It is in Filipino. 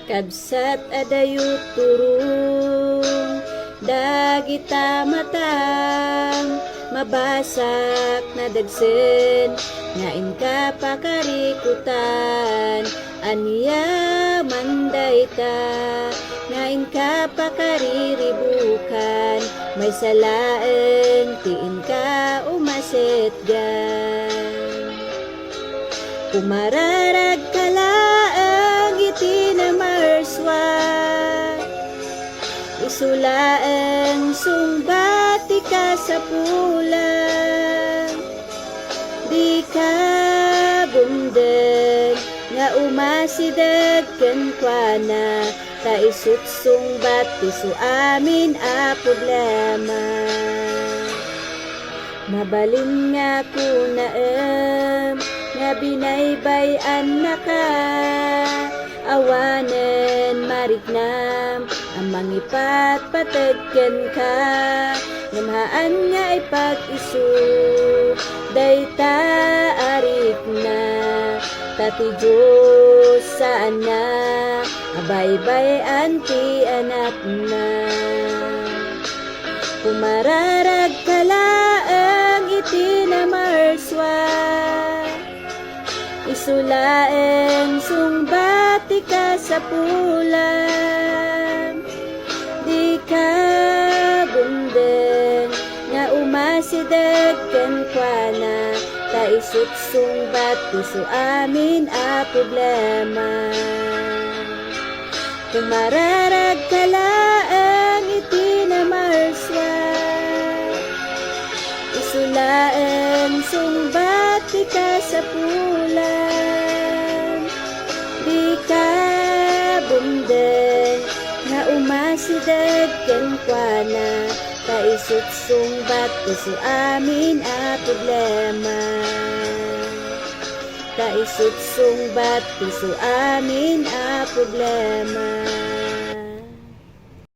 Kabsat adayut turong dagita matang mabasak na dagsen ngain ka pakarikutan anya manday ta ngain ka pakariribukan may salaeng tiin ka umasetgan kumararag kalaang iti na marswa isulaeng sungbati ka sa pulang di ka bumden nga umasidag ken kuana ta isutsung bati su amin a problema mabalin nga kunaem nga binaybayan na ka awanen mariknam ang mangipat patagken ka ngamhaan nga ipag-isu dayta arik na tati Diyos saan na abaybay ti anak na kumararag kalaang iti na marswa isulaeng sungbati ka sa pulang di ka bunden nga umasidag ken kuana ta isutsung bati su amin a problema kumararag kalaang iti na marswa isulaeng sungbati ka sa pulang di ka bumden nga umasidag ken kuana ta isutsung bati su amin a problema ta isutsung bati su amin a problema